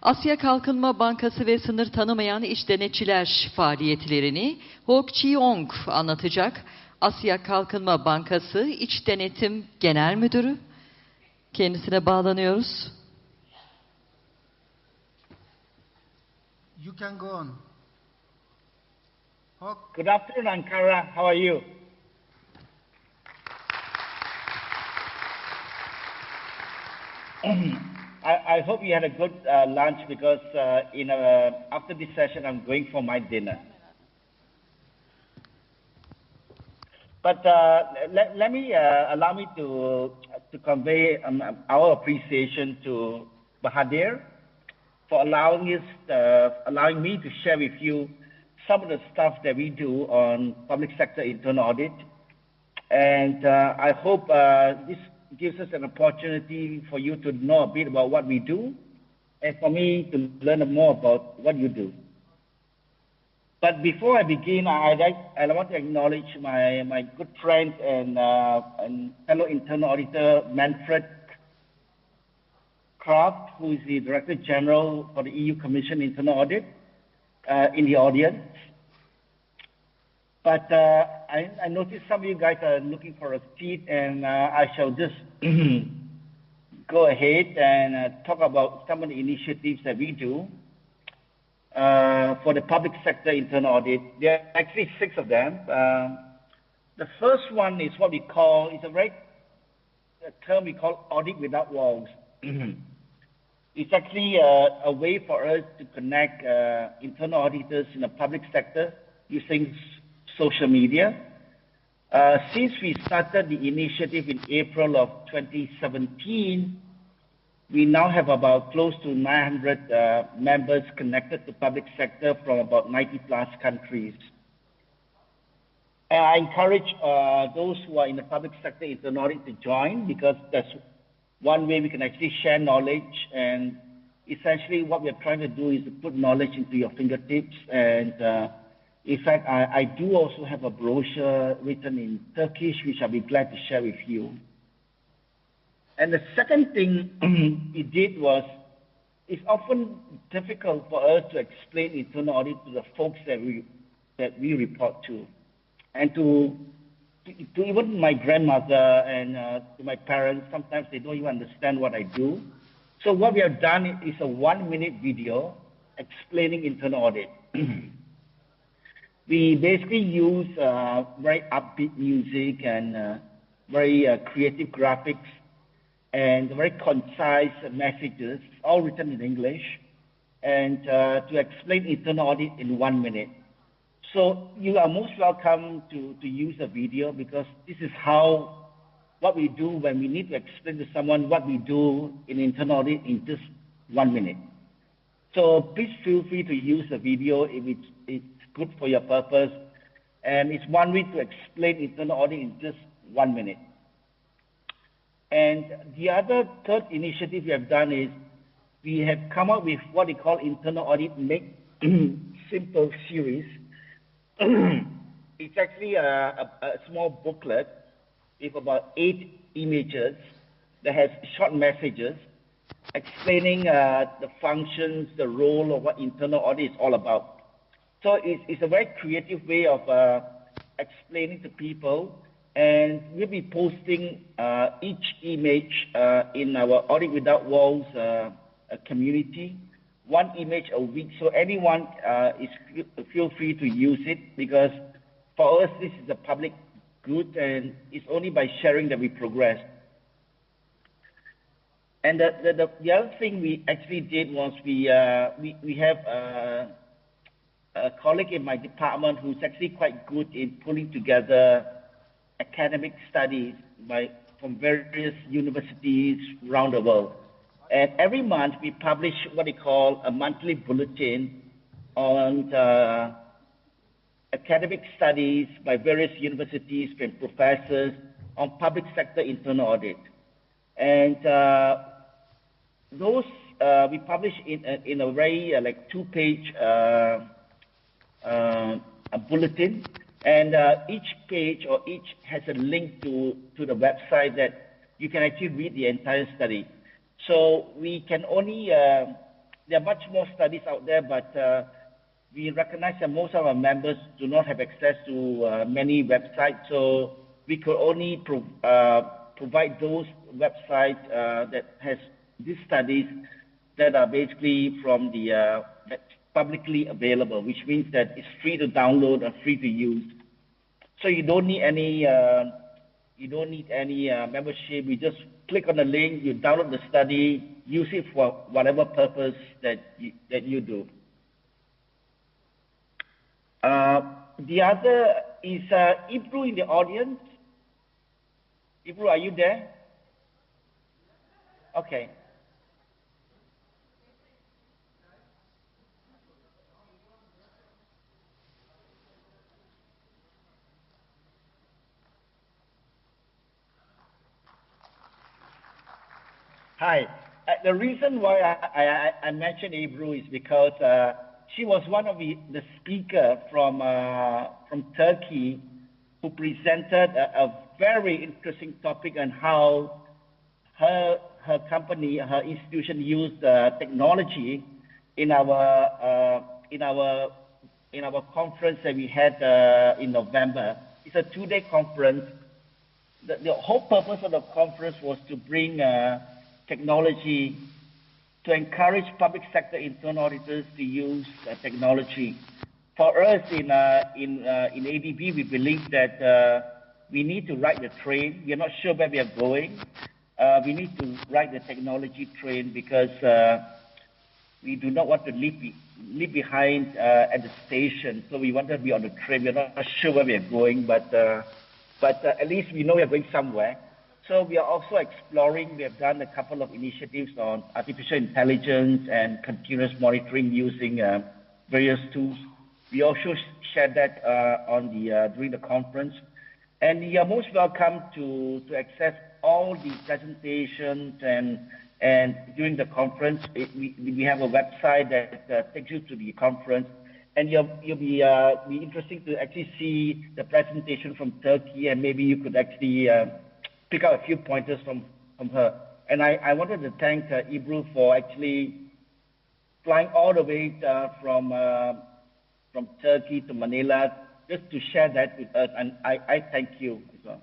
Asya Kalkınma Bankası ve sınır tanımayan iç denetçiler faaliyetlerini Chye ONG anlatacak. Asya Kalkınma Bankası İç Denetim Genel Müdürü. Kendisine bağlanıyoruz. You can go on. Hock. Good afternoon, Ankara. How are you? I hope you had a good lunch because after this session, I'm going for my dinner. But let me allow me to convey our appreciation to Bahadir for allowing me to share with you some of the stuff that we do on public sector internal audit. And I hope this gives us an opportunity for you to know a bit about what we do and for me to learn more about what you do. But before I begin, I want to acknowledge my good friend and fellow internal auditor, Manfred Kraft, who is the Director General for the EU Commission Internal Audit, in the audience. But I noticed some of you guys are looking for a seat, and I shall just go ahead and talk about some of the initiatives that we do for the public sector internal audit. There are actually 6 of them. The first one is what we call, it's a term we call audit without walls. It's actually a way for us to connect internal auditors in the public sector using social media. Since we started the initiative in April of 2017, we now have about close to 900 members connected to public sector from about 90 plus countries. And I encourage those who are in the public sector internal audit to join, because that's one way we can actually share knowledge. And essentially what we're trying to do is to put knowledge into your fingertips. And in fact, I do also have a brochure written in Turkish, which I'll be glad to share with you. And the second thing we did was, it's often difficult for us to explain internal audit to the folks that we report to. And to even my grandmother and to my parents, sometimes they don't even understand what I do. So what we have done is a 1-minute video explaining internal audit. We basically use very upbeat music and very creative graphics and very concise messages, all written in English, and to explain internal audit in 1 minute. So you are most welcome to use a video, because this is what we do when we need to explain to someone what we do in internal audit in just 1 minute. So please feel free to use the video if it's good for your purpose. And it's one way to explain internal audit in just 1 minute. And the third initiative we have done is we have come up with what we call internal audit make simple series. It's actually a small booklet with about 8 images that has short messages explaining the functions, the role of what internal audit is all about. So it's a very creative way of explaining to people, and we'll be posting each image in our Audit Without Walls community, 1 image a week. So anyone feel free to use it, because for us this is a public good, and it's only by sharing that we progress. And the other thing we actually did was we have a colleague in my department who's actually quite good in pulling together academic studies from various universities around the world. And every month we publish what we call a monthly bulletin on academic studies by various universities and professors on public sector internal audit. And those we publish in a very 2-page a bulletin, and each page or each has a link to the website that you can actually read the entire study. So we can only there are much more studies out there, but we recognize that most of our members do not have access to many websites, so we could only provide those websites that has these studies that are basically from the that's publicly available, which means that it's free to download and free to use. So you don't need any membership. You just click on the link, you download the study, use it for whatever purpose that you do. The other is Ibru in the audience. Ibru, are you there? Okay. Hi. The reason why I mentioned Ibru is because she was one of the speakers from Turkey who presented a very interesting topic on how her company, her institution used technology in our conference that we had in November. It's a 2-day conference. The whole purpose of the conference was to bring technology to encourage public sector internal auditors to use technology. For us in ADB, we believe that we need to ride the train. We are not sure where we are going. We need to ride the technology train because we do not want to leave behind at the station. So we want to be on the train. We are not sure where we are going, but at least we know we are going somewhere. So we are also exploring. We have done a couple of initiatives on artificial intelligence and continuous monitoring using various tools. We also shared that during the conference. And you are most welcome to access all the presentations and during the conference. We have a website that takes you to the conference. And you'll be interesting to actually see the presentation from Turkey, and maybe you could actually pick up a few pointers from her. And I wanted to thank Ibru for actually flying all the way from Turkey to Manila just to share that with us, and I thank you as well.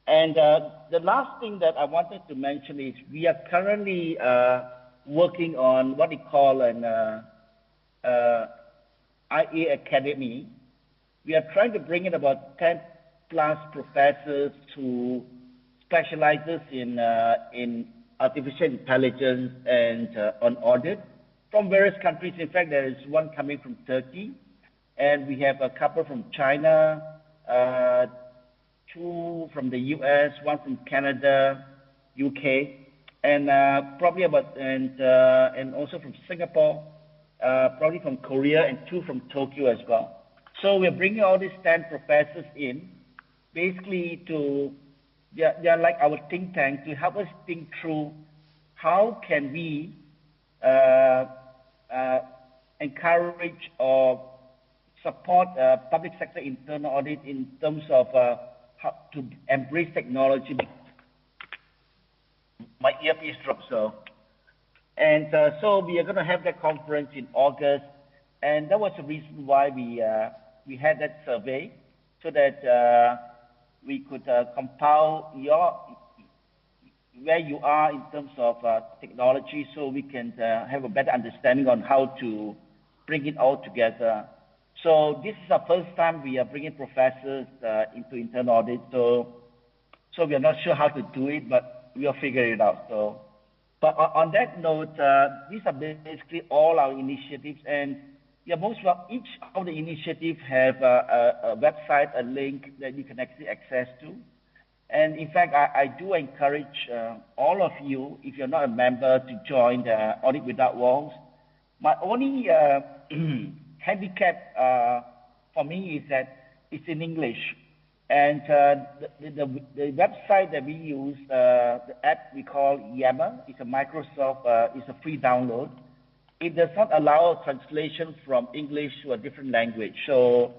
And the last thing that I wanted to mention is we are currently working on what we call an IA Academy. We are trying to bring in about 10 plus professors who specializes in artificial intelligence and on audit from various countries. In fact, there is one coming from Turkey, and we have a couple from China, 2 from the US, 1 from Canada, UK, and probably and also from Singapore, probably from Korea, and 2 from Tokyo as well. So we're bringing all these 10 professors in, basically they are like our think tank to help us think through how can we encourage or support public sector internal audit in terms of how to embrace technology. My earpiece dropped, so. And so we are going to have that conference in August, and that was the reason why we had that survey, so that we could compile where you are in terms of technology, so we can have a better understanding on how to bring it all together. So this is our first time we are bringing professors into internal audit, so we are not sure how to do it, but we'll figure it out. So, but on that note, these are basically all our initiatives, and each of the initiatives have a website, a link that you can actually access to. And in fact, I do encourage all of you, if you're not a member, to join the Audit Without Walls. My only handicap for me is that it's in English. And the website that we use, the app we call Yammer, it's a Microsoft, it's a free download. It does not allow a translation from English to a different language. So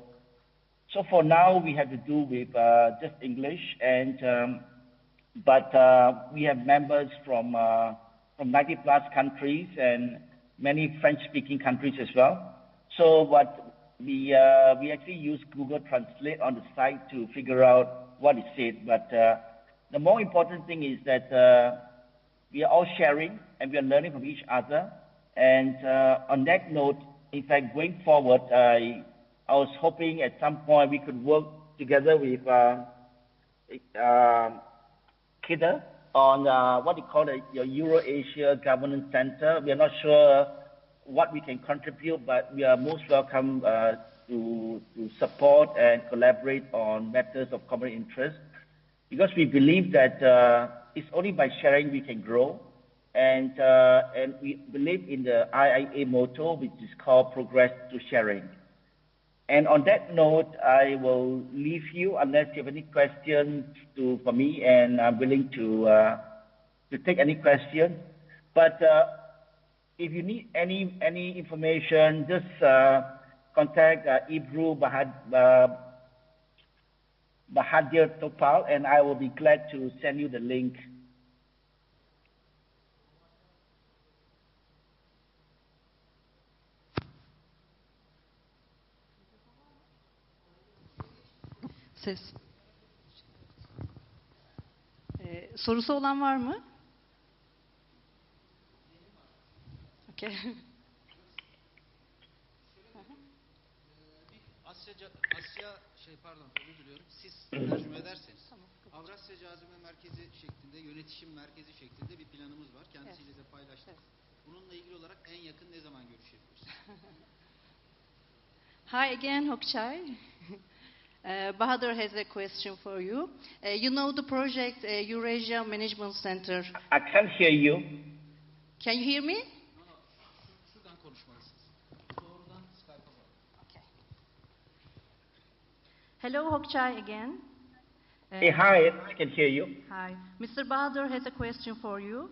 for now, we have to do with just English, and but we have members from 90 plus countries, and many French-speaking countries as well. So what we actually use Google Translate on the site to figure out what is said. But the more important thing is that we are all sharing and we are learning from each other. And on that note, in fact, going forward, I was hoping at some point we could work together with KIDA on what we call your Euro-Asia Governance Center. We are not sure what we can contribute, but we are most welcome to support and collaborate on matters of common interest, because we believe that it's only by sharing we can grow, and we believe in the IIA motto, which is called progress through sharing. And on that note, I will leave you unless you have any questions for me, and I'm willing to take any questions. But if you need any information, just contact Ibru Bahadir Topal, and I will be glad to send you the link. Ses. Sorusu olan var mı? Okay. Özür diliyorum. Siz tercüme ederseniz. Avrasya Cazibe Merkezi şeklinde, yönetişim merkezi şeklinde bir planımız var. Kendisiyle de paylaştık. Bununla ilgili olarak en yakın ne zaman görüşebiliriz? Hi again, Hock Chye. Bahadur has a question for you. You know the project Eurasia Management Center. I can't hear you. Can you hear me? Şuradan konuşmalısınız. Doğrudan Skype'a bağlı. Okay. Hello, Hock Chye again. Hey, hi, I can hear you. Hi. Mr. Bahadur has a question for you.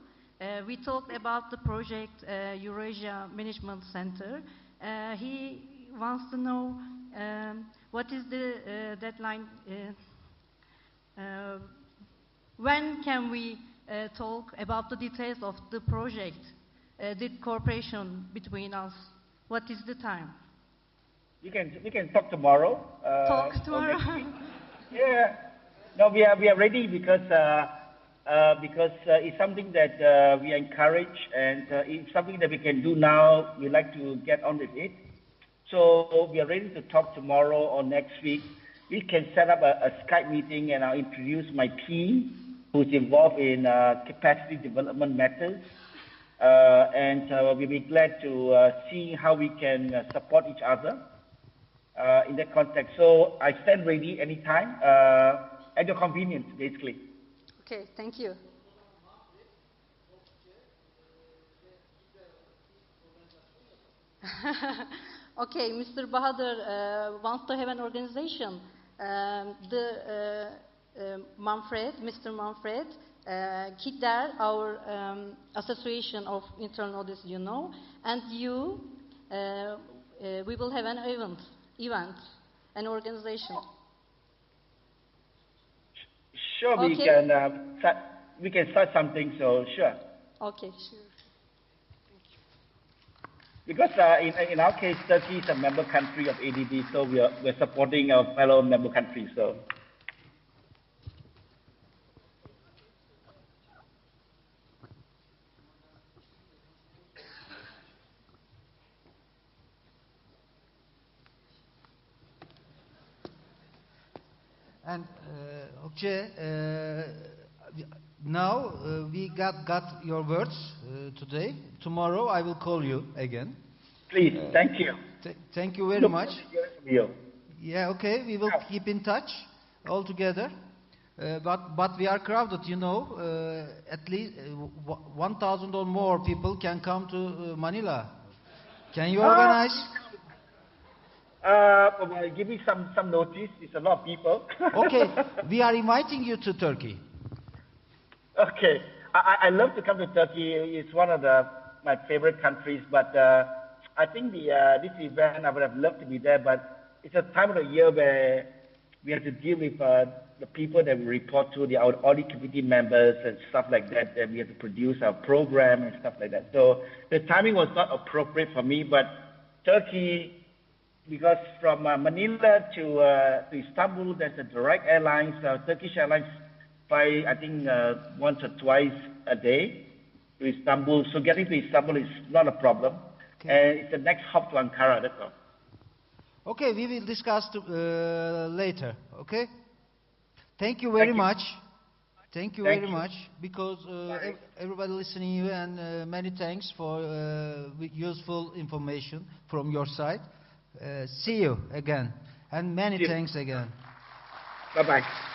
We talked about the project Eurasia Management Center. He wants to know what is the deadline? When can we talk about the details of the project, the cooperation between us? What is the time? We can talk tomorrow. Talk tomorrow. Yeah. No, we are ready because it's something that we encourage, and it's something that we can do now. We like to get on with it. So we are ready to talk tomorrow or next week. We can set up a Skype meeting, and I'll introduce my team who's involved in capacity development matters. And we'll be glad to see how we can support each other in that context. So I stand ready anytime, at your convenience, basically. Okay, thank you. Okay, Mr. Bahadur wants to have an organization. Mr. Manfred, KIDER, our Association of Internal Audits, you know, and you, we will have an event, an organization. Sure, Okay. we can start something. So sure. Okay, sure. Because in our case, Turkey is a member country of ADB, so we're supporting our fellow member countries. So. And Hock, now we got your words today. Tomorrow I will call you again. Please, thank you. Thank you very much. You. Yeah, okay, we will keep in touch all together. But we are crowded, you know. At least 1,000 or more people can come to Manila. Can you organize? Well, give me some notice. It's a lot of people. Okay, we are inviting you to Turkey. Okay, I love to come to Turkey. It's one of my favorite countries. But I think this event, I would have loved to be there. But it's a time of the year where we have to deal with the people that we report to, our audit committee members and stuff like that, that we have to produce our program and stuff like that. So the timing was not appropriate for me, but Turkey, because from Manila to Istanbul, there's a direct airlines, Turkish Airlines fly, I think, once or twice a day to Istanbul. So getting to Istanbul is not a problem. Okay. And it's the next hop to Ankara, that's all. Okay, we will discuss later, okay? Thank you very much. Thank you very much, because everybody listening you, and many thanks for useful information from your side. See you again, and many thanks again. Bye-bye.